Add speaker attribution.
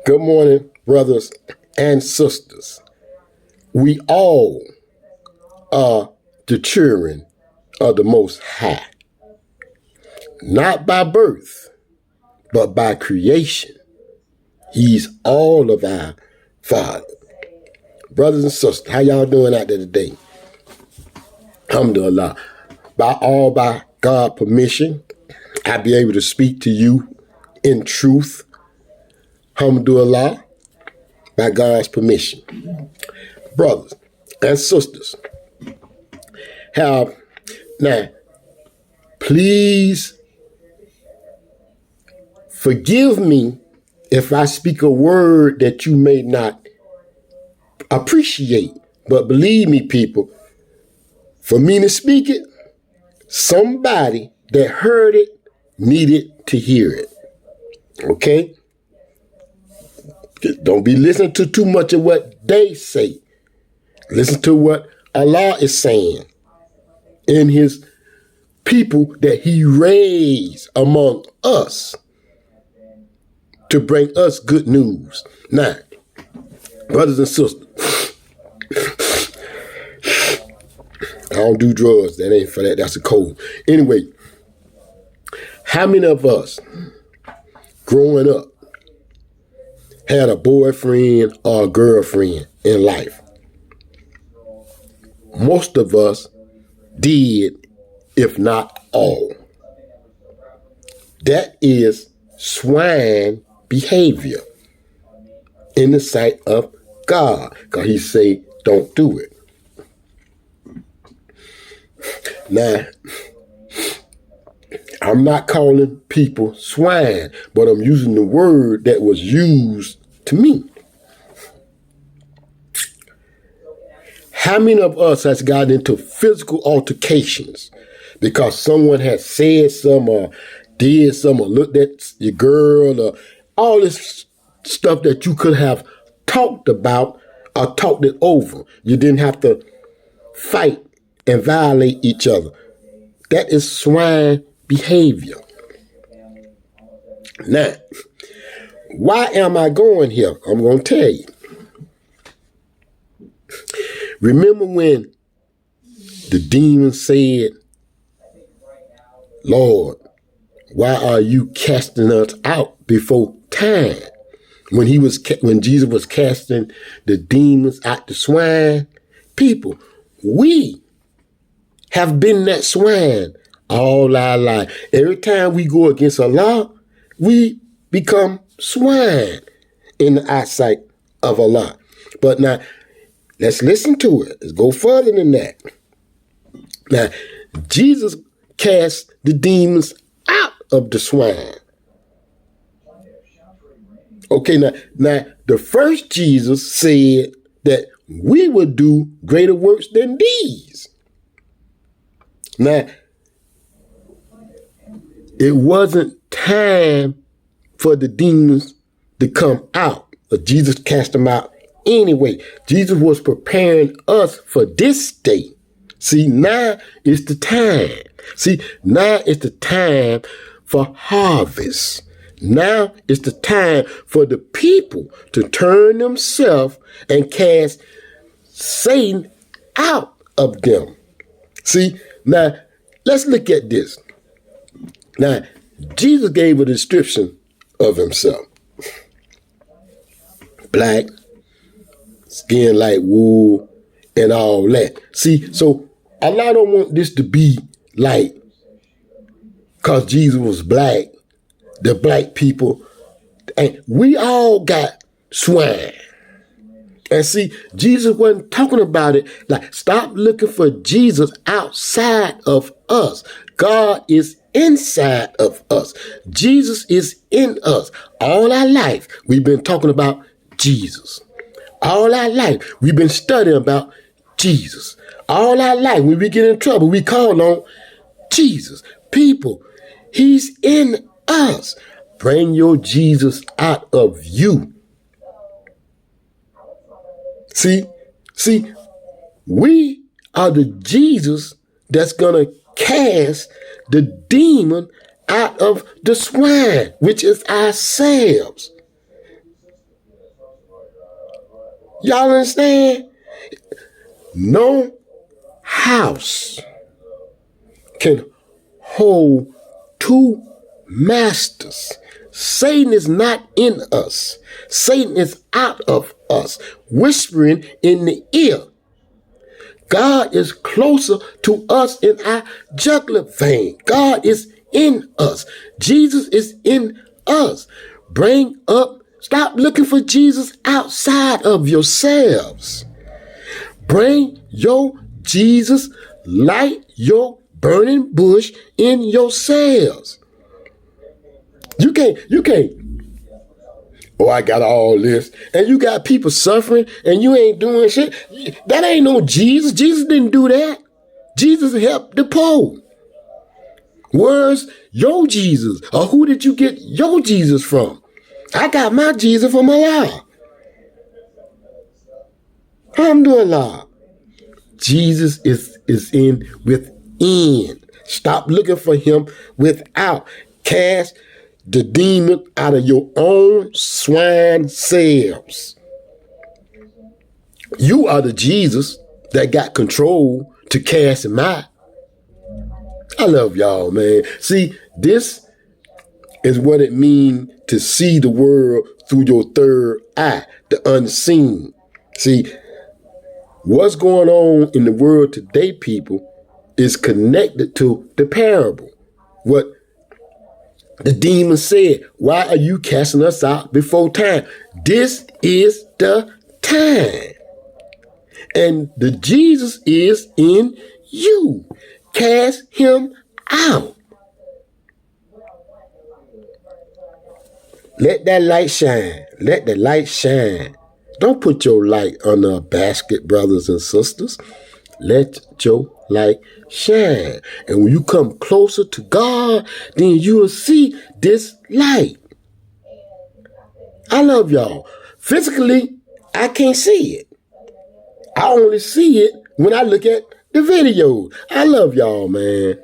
Speaker 1: Good morning, brothers and sisters. We all are the children of the Most High, not by birth, but by creation. He's all of our Father. Brothers and sisters, how y'all doing out there today? Alhamdulillah. By God's permission, I'll be able to speak to you in truth. Alhamdulillah. By God's permission. Brothers and sisters, now, please forgive me if I speak a word that you may not appreciate. But believe me, people, for me to speak it, somebody that heard it needed to hear it. Okay? Don't be listening to too much of what they say. Listen to what Allah is saying in his people that he raised among us to bring us good news. Now, brothers and sisters, I don't do drugs. That ain't for that. That's a cold. Anyway, how many of us growing up had a boyfriend or a girlfriend in life? Most of us did, if not all. That is swine behavior in the sight of God, because he say, don't do it. Now, I'm not calling people swine, but I'm using the word that was used to me. How many of us has gotten into physical altercations because someone has said something or did something or looked at your girl or all this stuff that you could have talked about or talked it over? You didn't have to fight and violate each other. That is swine behavior. Now, why am I going here? I'm going to tell you. Remember when the demon said, Lord, why are you casting us out before time? When Jesus was casting the demons out the swine, people, we have been that swine all our life. Every time we go against Allah, we become swine in the eyesight of Allah. But now, let's listen to it. Let's go further than that. Now, Jesus cast the demons out of the swine. Okay, now the first Jesus said that we would do greater works than these. Now, it wasn't time for the demons to come out, but Jesus cast them out anyway. Jesus was preparing us for this day. See, now is the time. See, now is the time for harvest. Now is the time for the people to turn themselves and cast Satan out of them. See, now let's look at this. Now, Jesus gave a description of himself. Black, skin like wool, and all that. See, so Allah don't want this to be like, because Jesus was black, the black people, and we all got swine. And see, Jesus wasn't talking about it like, stop looking for Jesus outside of us. God is inside of us. Jesus is in us. All our life, we've been talking about Jesus. All our life, we've been studying about Jesus. All our life, when we get in trouble, we call on Jesus. People, he's in us. Bring your Jesus out of you. See, we are the Jesus that's going to cast the demon out of the swine, which is ourselves. Y'all understand? No house can hold two masters. Satan is not in us. Satan is out of us, whispering in the ear. God is closer to us in our jugular vein. God is in us. Jesus is in us. Stop looking for Jesus outside of yourselves. Bring your Jesus, light your burning bush in yourselves. You can't. Oh, I got all this. And you got people suffering and you ain't doing shit. That ain't no Jesus. Jesus didn't do that. Jesus helped the poor. Where's your Jesus? Or who did you get your Jesus from? I got my Jesus from Allah. Alhamdulillah. Jesus is in within. Stop looking for him without. Cast the demon out of your own swine selves. You are the Jesus that got control to cast him out. I love y'all, man. See, this is what it means to see the world through your third eye, the unseen. See, what's going on in the world today, people, is connected to the parable. What the demon said, why are you casting us out before time? This is the time. And the Jesus is in you. Cast him out. Let that light shine. Let the light shine. Don't put your light under a basket, brothers and sisters. Let your light shine. And when you come closer to God, then you will see this light. I love y'all. Physically, I can't see it. I only see it when I look at the video. I love y'all, man.